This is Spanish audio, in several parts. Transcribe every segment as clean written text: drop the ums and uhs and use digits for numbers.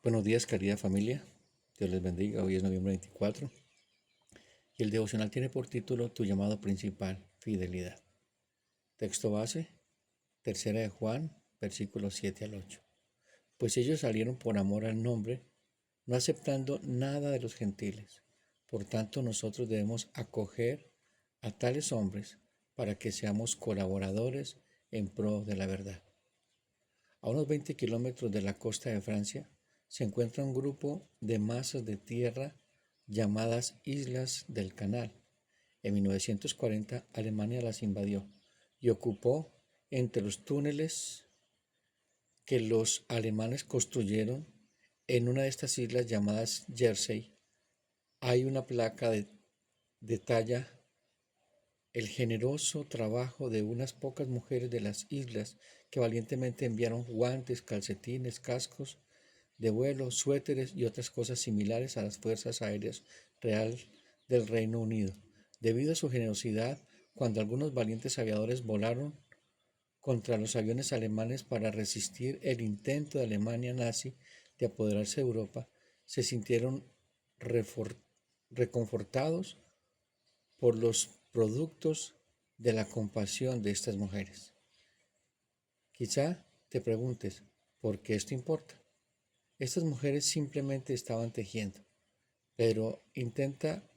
Buenos días, querida familia. Dios les bendiga. Hoy es noviembre 24 y el devocional tiene por título Tu llamado principal, fidelidad. Texto base, tercera de Juan, versículos 7 al 8. Pues ellos salieron por amor al nombre, no aceptando nada de los gentiles. Por tanto, nosotros debemos acoger a tales hombres para que seamos colaboradores en pro de la verdad. A unos 20 kilómetros de la costa de Francia se encuentra un grupo de masas de tierra llamadas Islas del Canal. En 1940 Alemania las invadió y ocupó entre los túneles que los alemanes construyeron en una de estas islas llamadas Jersey. Hay una placa de detalla el generoso trabajo de unas pocas mujeres de las islas que valientemente enviaron guantes, calcetines, cascos de vuelo, suéteres y otras cosas similares a las Fuerzas Aéreas Real del Reino Unido. Debido a su generosidad, cuando algunos valientes aviadores volaron contra los aviones alemanes para resistir el intento de Alemania nazi de apoderarse de Europa, se sintieron reconfortados por los productos de la compasión de estas mujeres. Quizá te preguntes, ¿por qué esto importa? Estas mujeres simplemente estaban tejiendo, pero intenta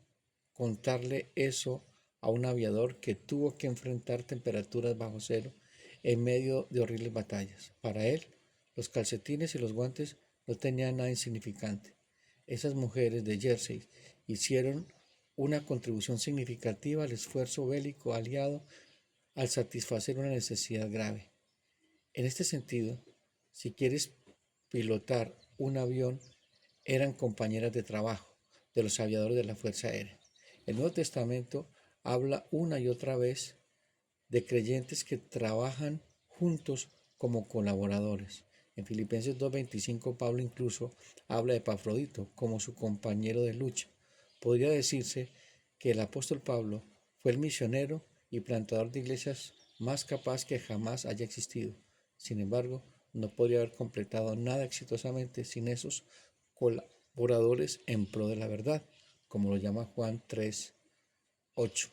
contarle eso a un aviador que tuvo que enfrentar temperaturas bajo cero en medio de horribles batallas. Para él, los calcetines y los guantes no tenían nada insignificante. Esas mujeres de Jersey hicieron una contribución significativa al esfuerzo bélico aliado al satisfacer una necesidad grave. En este sentido, si quieres pilotar un avión, eran compañeras de trabajo de los aviadores de la Fuerza Aérea. El Nuevo Testamento habla una y otra vez de creyentes que trabajan juntos como colaboradores. En Filipenses 2:25 Pablo incluso habla de Epafrodito como su compañero de lucha. Podría decirse que el apóstol Pablo fue el misionero y plantador de iglesias más capaz que jamás haya existido. Sin embargo, no podría haber completado nada exitosamente sin esos colaboradores en pro de la verdad, como lo llama Juan 3:8.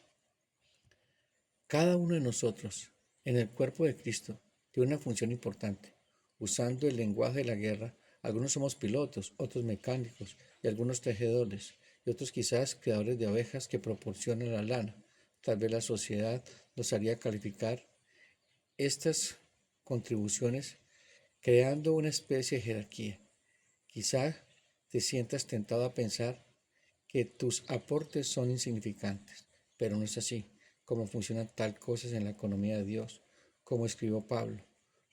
Cada uno de nosotros en el cuerpo de Cristo tiene una función importante. Usando el lenguaje de la guerra, algunos somos pilotos, otros mecánicos y algunos tejedores y otros quizás creadores de abejas que proporcionan la lana. Tal vez la sociedad nos haría calificar estas contribuciones creando una especie de jerarquía. Quizá te sientas tentado a pensar que tus aportes son insignificantes, pero no es así. Cómo funcionan tal cosas en la economía de Dios, como escribió Pablo.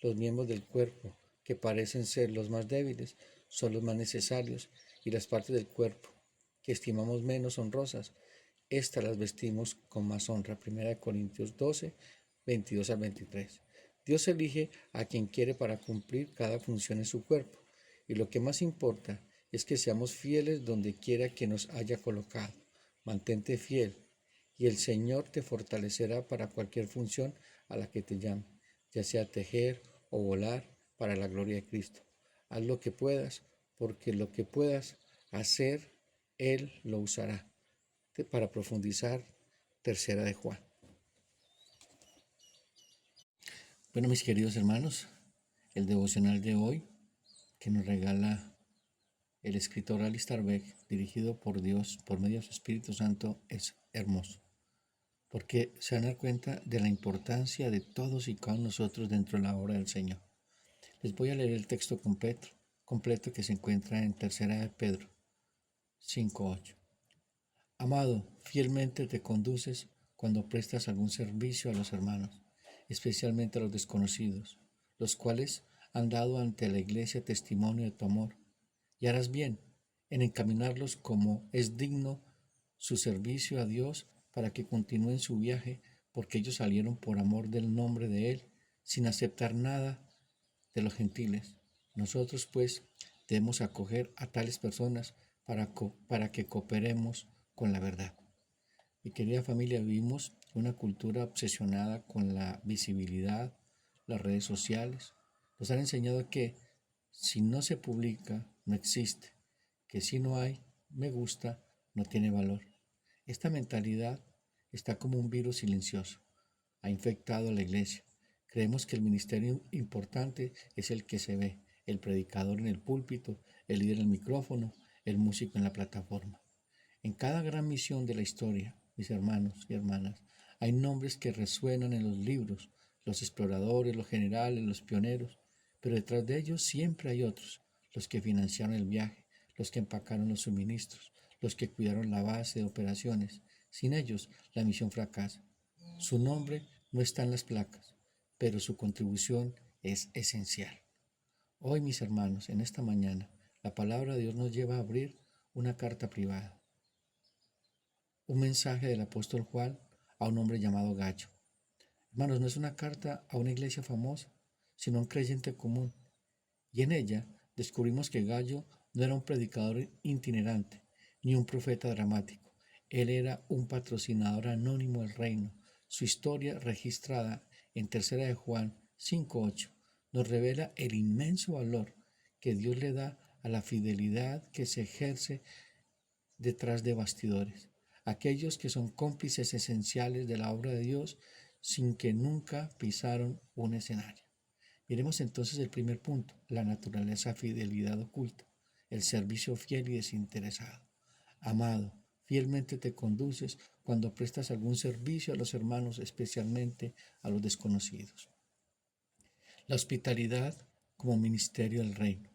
Los miembros del cuerpo, que parecen ser los más débiles, son los más necesarios, y las partes del cuerpo, que estimamos menos honrosas, estas las vestimos con más honra. 1 Corintios 12, 22 al 23. Dios elige a quien quiere para cumplir cada función en su cuerpo, y lo que más importa es que seamos fieles donde quiera que nos haya colocado. Mantente fiel y el Señor te fortalecerá para cualquier función a la que te llame, ya sea tejer o volar para la gloria de Cristo. Haz lo que puedas, porque lo que puedas hacer, Él lo usará. Para profundizar, tercera de Juan. Bueno, mis queridos hermanos, el devocional de hoy que nos regala el escritor Alistair Begg, dirigido por Dios por medio de su Espíritu Santo, es hermoso, porque se van a dar cuenta de la importancia de todos y cada uno de nosotros dentro de la obra del Señor. Les voy a leer el texto completo que se encuentra en tercera de Pedro 5:8. Amado, fielmente te conduces cuando prestas algún servicio a los hermanos, especialmente a los desconocidos, los cuales han dado ante la iglesia testimonio de tu amor, y harás bien en encaminarlos como es digno su servicio a Dios para que continúen su viaje, porque ellos salieron por amor del nombre de Él, sin aceptar nada de los gentiles. Nosotros, pues, debemos acoger a tales personas para que cooperemos con la verdad. Mi querida familia, vivimos una cultura obsesionada con la visibilidad, las redes sociales. Nos han enseñado que si no se publica, no existe, que si no hay me gusta, no tiene valor. Esta mentalidad está como un virus silencioso. Ha infectado a la iglesia. Creemos que el ministerio importante es el que se ve, el predicador en el púlpito, el líder en el micrófono, el músico en la plataforma. En cada gran misión de la historia, mis hermanos y hermanas, hay nombres que resuenan en los libros, los exploradores, los generales, los pioneros, pero detrás de ellos siempre hay otros, los que financiaron el viaje, los que empacaron los suministros, los que cuidaron la base de operaciones. Sin ellos, la misión fracasa. Su nombre no está en las placas, pero su contribución es esencial. Hoy, mis hermanos, en esta mañana, la palabra de Dios nos lleva a abrir una carta privada, un mensaje del apóstol Juan a un hombre llamado Gallo. Hermanos, no es una carta a una iglesia famosa, sino a un creyente común. Y en ella descubrimos que Gallo no era un predicador itinerante, ni un profeta dramático. Él era un patrocinador anónimo del reino. Su historia, registrada en 3 de Juan 5:8, nos revela el inmenso valor que Dios le da a la fidelidad que se ejerce detrás de bastidores, aquellos que son cómplices esenciales de la obra de Dios sin que nunca pisaron un escenario. Miremos entonces el primer punto, la naturaleza fidelidad oculta, el servicio fiel y desinteresado. Amado, fielmente te conduces cuando prestas algún servicio a los hermanos, especialmente a los desconocidos. La hospitalidad como ministerio del reino.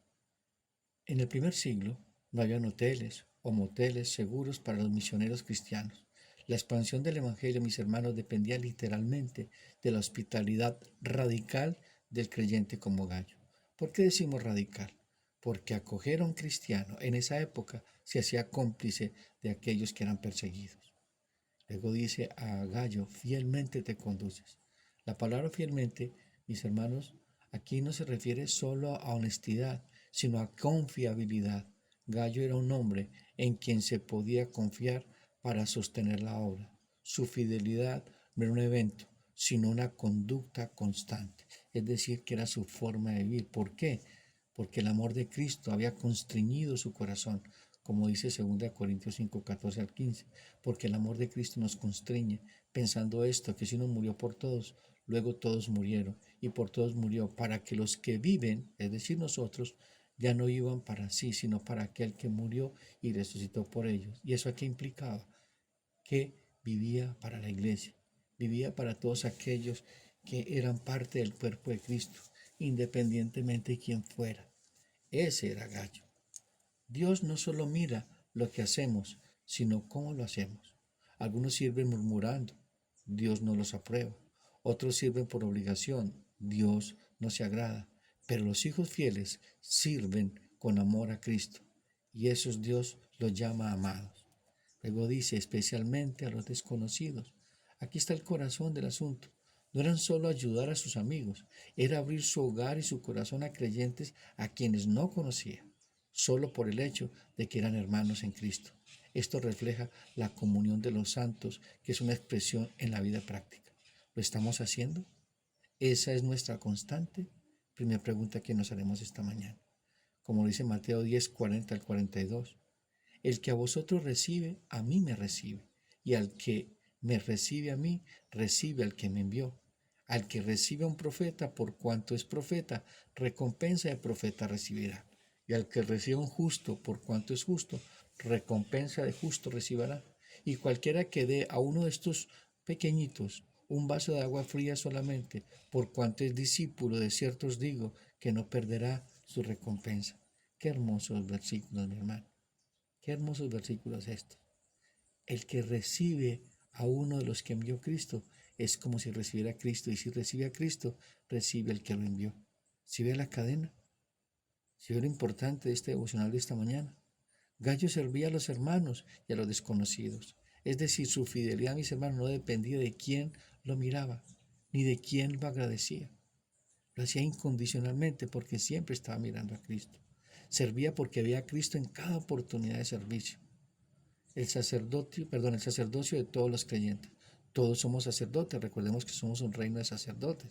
En el primer siglo no habían hoteles o moteles seguros para los misioneros cristianos. La expansión del Evangelio, mis hermanos, dependía literalmente de la hospitalidad radical del creyente como Gallo. ¿Por qué decimos radical? Porque acoger a un cristiano en esa época se hacía cómplice de aquellos que eran perseguidos. Luego dice a Gallo, fielmente te conduces. La palabra fielmente, mis hermanos, aquí no se refiere solo a honestidad, sino a confiabilidad. Gallo era un hombre en quien se podía confiar para sostener la obra. Su fidelidad no era un evento, sino una conducta constante, es decir, que era su forma de vivir. ¿Por qué? Porque el amor de Cristo había constreñido su corazón, como dice 2 Corintios 5, 14 al 15, porque el amor de Cristo nos constriñe, pensando esto, que si uno murió por todos, luego todos murieron, y por todos murió, para que los que viven, es decir, nosotros, ya no iban para sí, sino para aquel que murió y resucitó por ellos. ¿Y eso aquí implicaba? Que vivía para la iglesia, vivía para todos aquellos que eran parte del cuerpo de Cristo, independientemente de quién fuera. Ese era Gallo. Dios no solo mira lo que hacemos, sino cómo lo hacemos. Algunos sirven murmurando, Dios no los aprueba. Otros sirven por obligación, Dios no se agrada. Pero los hijos fieles sirven con amor a Cristo, y esos Dios los llama amados. Luego dice, especialmente a los desconocidos. Aquí está el corazón del asunto. No eran solo ayudar a sus amigos, era abrir su hogar y su corazón a creyentes a quienes no conocía, solo por el hecho de que eran hermanos en Cristo. Esto refleja la comunión de los santos, que es una expresión en la vida práctica. ¿Lo estamos haciendo? ¿Esa es nuestra constante? Primera pregunta que nos haremos esta mañana. Como dice Mateo 10, 40 al 42. El que a vosotros recibe, a mí me recibe. Y al que me recibe a mí, recibe al que me envió. Al que recibe a un profeta, por cuanto es profeta, recompensa de profeta recibirá. Y al que recibe a un justo, por cuanto es justo, recompensa de justo recibirá. Y cualquiera que dé a uno de estos pequeñitos un vaso de agua fría solamente, por cuanto es discípulo, de cierto os digo, que no perderá su recompensa. Qué hermosos versículos, mi hermano. Qué hermosos versículos estos. El que recibe a uno de los que envió Cristo es como si recibiera a Cristo, y si recibe a Cristo, recibe al que lo envió. ¿Si ve la cadena? ¿Si ve lo importante de este devocional de esta mañana? Gallo servía a los hermanos y a los desconocidos. Es decir, su fidelidad a mis hermanos no dependía de quién lo miraba, ni de quién lo agradecía. Lo hacía incondicionalmente porque siempre estaba mirando a Cristo. Servía porque veía a Cristo en cada oportunidad de servicio. El sacerdocio de todos los creyentes. Todos somos sacerdotes, recordemos que somos un reino de sacerdotes.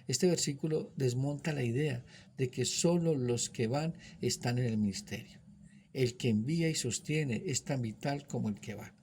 Este versículo desmonta la idea de que solo los que van están en el ministerio. El que envía y sostiene es tan vital como el que va.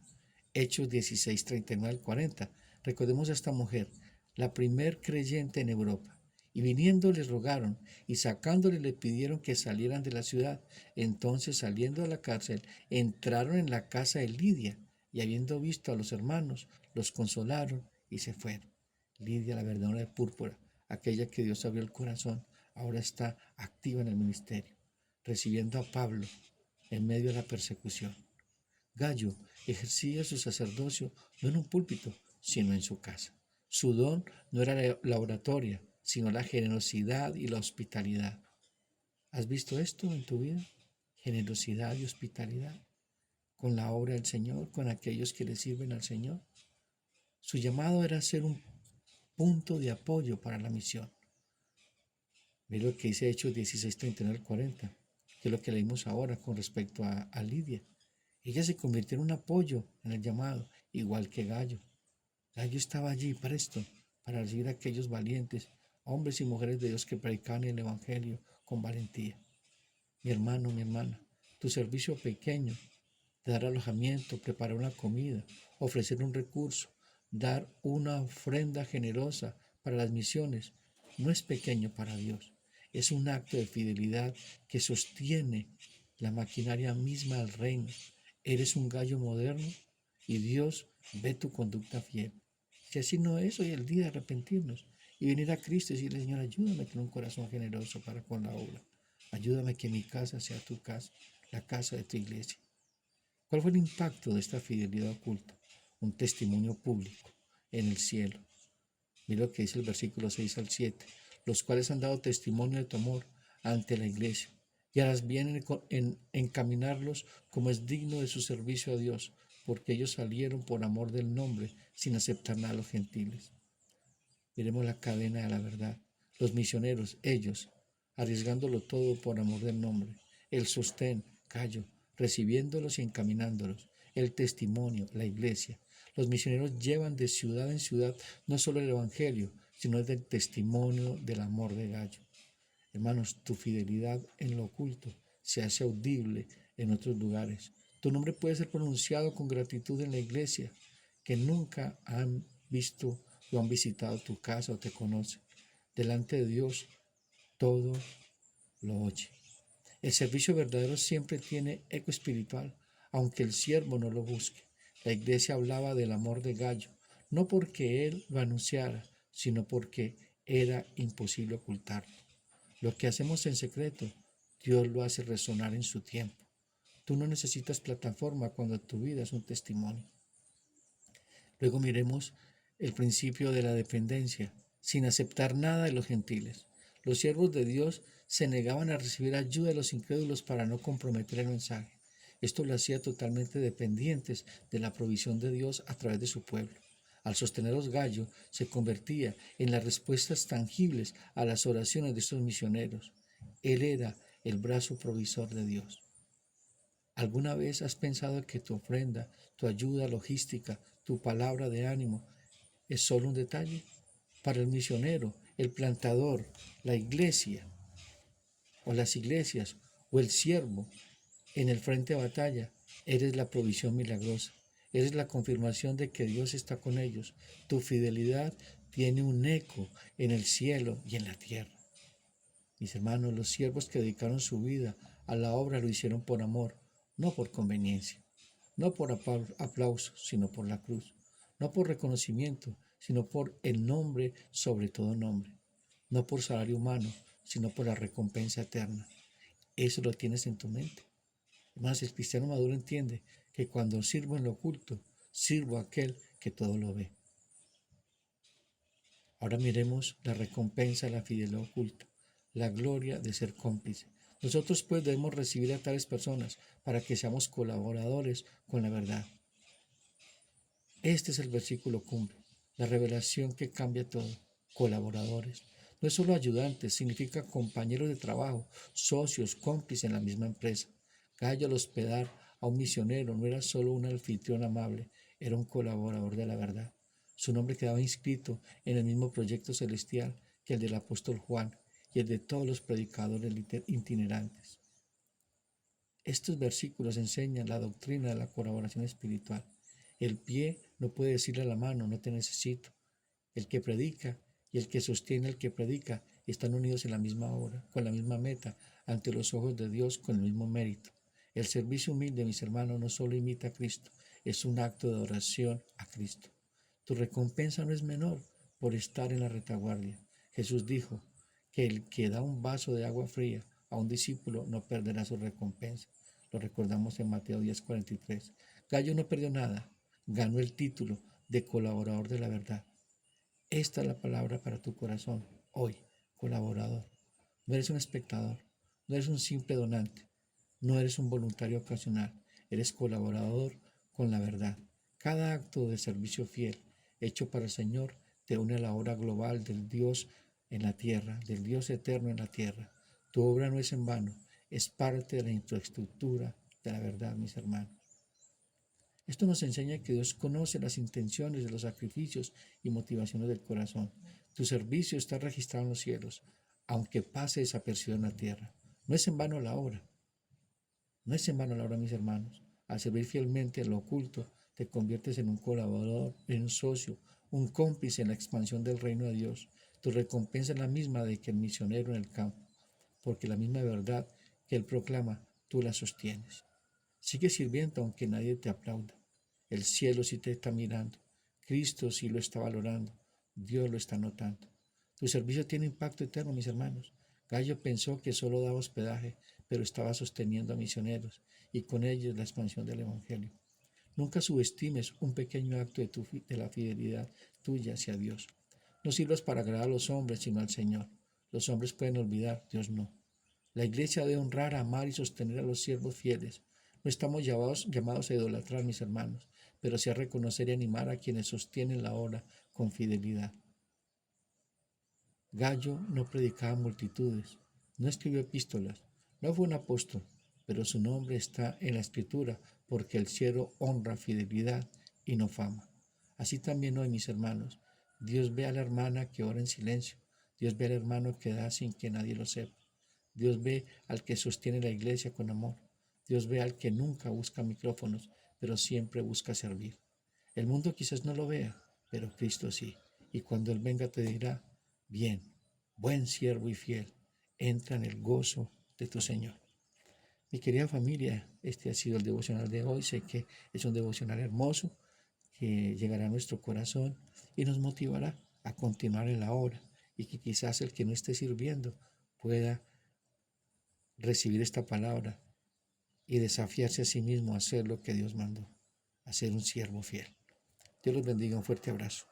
Hechos 16, 39 al 40. Recordemos a esta mujer, la primer creyente en Europa. Y viniendo les rogaron, y sacándole le pidieron que salieran de la ciudad. Entonces, saliendo de la cárcel, entraron en la casa de Lidia, y habiendo visto a los hermanos, los consolaron y se fueron. Lidia, la verdadera de púrpura, aquella que Dios abrió el corazón, ahora está activa en el ministerio, recibiendo a Pablo en medio de la persecución. Gallo ejercía su sacerdocio no en un púlpito, sino en su casa. Su don no era la oratoria, sino la generosidad y la hospitalidad. ¿Has visto esto en tu vida? Generosidad y hospitalidad con la obra del Señor, con aquellos que le sirven al Señor. Su llamado era ser un punto de apoyo para la misión. Ve lo que dice Hechos 16, 39 al 40, que es lo que leímos ahora con respecto a Lidia. Ella se convirtió en un apoyo en el llamado, igual que Gallo. Gallo estaba allí presto para recibir a aquellos valientes, hombres y mujeres de Dios que predicaban el Evangelio con valentía. Mi hermano, mi hermana, tu servicio pequeño de dar alojamiento, preparar una comida, ofrecer un recurso, dar una ofrenda generosa para las misiones, no es pequeño para Dios. Es un acto de fidelidad que sostiene la maquinaria misma del reino. Eres un gallo moderno y Dios ve tu conducta fiel. Si así no es, hoy es el día de arrepentirnos y venir a Cristo y decirle, Señor, ayúdame a tener un corazón generoso para con la obra. Ayúdame que mi casa sea tu casa, la casa de tu iglesia. ¿Cuál fue el impacto de esta fidelidad oculta? Un testimonio público en el cielo. Mira lo que dice el versículo 6 al 7. Los cuales han dado testimonio de tu amor ante la iglesia y harás bien en encaminarlos como es digno de su servicio a Dios, porque ellos salieron por amor del nombre sin aceptar nada a los gentiles. Miremos la cadena de la verdad. Los misioneros, ellos, arriesgándolo todo por amor del nombre. El sostén, Gallo, recibiéndolos y encaminándolos. El testimonio, la iglesia. Los misioneros llevan de ciudad en ciudad no solo el Evangelio, sino el testimonio del amor de Gallo. Hermanos, tu fidelidad en lo oculto se hace audible en otros lugares. Tu nombre puede ser pronunciado con gratitud en la iglesia, que nunca han visto o han visitado tu casa o te conocen. Delante de Dios, todo lo oye. El servicio verdadero siempre tiene eco espiritual, aunque el siervo no lo busque. La iglesia hablaba del amor de Gallo, no porque él lo anunciara, sino porque era imposible ocultarlo. Lo que hacemos en secreto, Dios lo hace resonar en su tiempo. Tú no necesitas plataforma cuando tu vida es un testimonio. Luego miremos el principio de la dependencia, sin aceptar nada de los gentiles. Los siervos de Dios se negaban a recibir ayuda de los incrédulos para no comprometer el mensaje. Esto lo hacía totalmente dependientes de la provisión de Dios a través de su pueblo. Al sostener los gallos, se convertía en las respuestas tangibles a las oraciones de estos misioneros. Él era el brazo provisor de Dios. ¿Alguna vez has pensado que tu ofrenda, tu ayuda logística, tu palabra de ánimo es solo un detalle? Para el misionero, el plantador, la iglesia o las iglesias o el siervo en el frente de batalla, eres la provisión milagrosa. Eres la confirmación de que Dios está con ellos. Tu fidelidad tiene un eco en el cielo y en la tierra. Mis hermanos, los siervos que dedicaron su vida a la obra lo hicieron por amor, no por conveniencia, no por aplauso, sino por la cruz, no por reconocimiento, sino por el nombre sobre todo nombre, no por salario humano, sino por la recompensa eterna. Eso lo tienes en tu mente. Además, el cristiano maduro entiende que cuando sirvo en lo oculto, sirvo a aquel que todo lo ve. Ahora miremos la recompensa de la fidelidad oculta, la gloria de ser cómplice. Nosotros pues debemos recibir a tales personas para que seamos colaboradores con la verdad. Este es el versículo cumbre, la revelación que cambia todo. Colaboradores. No es solo ayudantes, significa compañeros de trabajo, socios, cómplices en la misma empresa. Gallo al hospedar a un misionero no era solo un anfitrión amable, era un colaborador de la verdad. Su nombre quedaba inscrito en el mismo proyecto celestial que el del apóstol Juan y el de todos los predicadores itinerantes. Estos versículos enseñan la doctrina de la colaboración espiritual. El pie no puede decirle a la mano, no te necesito. El que predica y el que sostiene al que predica están unidos en la misma obra, con la misma meta, ante los ojos de Dios, con el mismo mérito. El servicio humilde, mis hermanos, no solo imita a Cristo, es un acto de oración a Cristo. Tu recompensa no es menor por estar en la retaguardia. Jesús dijo que el que da un vaso de agua fría a un discípulo no perderá su recompensa. Lo recordamos en Mateo 10:43. Gallo no perdió nada, ganó el título de colaborador de la verdad. Esta es la palabra para tu corazón, hoy, colaborador. No eres un espectador, no eres un simple donante, no eres un voluntario ocasional, eres colaborador con la verdad. Cada acto de servicio fiel hecho para el Señor te une a la obra global del Dios en la tierra, del Dios eterno en la tierra. Tu obra no es en vano, es parte de la infraestructura de la verdad, mis hermanos. Esto nos enseña que Dios conoce las intenciones de los sacrificios y motivaciones del corazón. Tu servicio está registrado en los cielos, aunque pase desapercibido en la tierra. No es en vano la obra. No es en vano la obra, mis hermanos. Al servir fielmente en lo oculto, te conviertes en un colaborador, en un socio, un cómplice en la expansión del reino de Dios. Tu recompensa es la misma de que el misionero en el campo, porque la misma verdad que él proclama, tú la sostienes. Sigue sirviendo aunque nadie te aplauda. El cielo sí te está mirando. Cristo sí lo está valorando. Dios lo está notando. Tu servicio tiene impacto eterno, mis hermanos. Gallo pensó que solo daba hospedaje, pero estaba sosteniendo a misioneros y con ellos la expansión del Evangelio. Nunca subestimes un pequeño acto de la fidelidad tuya hacia Dios. No sirvas para agradar a los hombres, sino al Señor. Los hombres pueden olvidar, Dios no. La iglesia debe honrar, amar y sostener a los siervos fieles. No estamos llamados a idolatrar, mis hermanos, pero sí a reconocer y animar a quienes sostienen la obra con fidelidad. Gallo no predicaba a multitudes, no escribió epístolas, no fue un apóstol, pero su nombre está en la escritura porque el cielo honra fidelidad y no fama. Así también hoy, mis hermanos, Dios ve a la hermana que ora en silencio, Dios ve al hermano que da sin que nadie lo sepa, Dios ve al que sostiene la iglesia con amor, Dios ve al que nunca busca micrófonos, pero siempre busca servir. El mundo quizás no lo vea, pero Cristo sí, y cuando Él venga te dirá, bien, buen siervo y fiel, entra en el gozo de tu Señor. Mi querida familia, este ha sido el devocional de hoy. Sé que es un devocional hermoso que llegará a nuestro corazón y nos motivará a continuar en la obra y que quizás el que no esté sirviendo pueda recibir esta palabra y desafiarse a sí mismo a hacer lo que Dios mandó, a ser un siervo fiel. Dios los bendiga, un fuerte abrazo.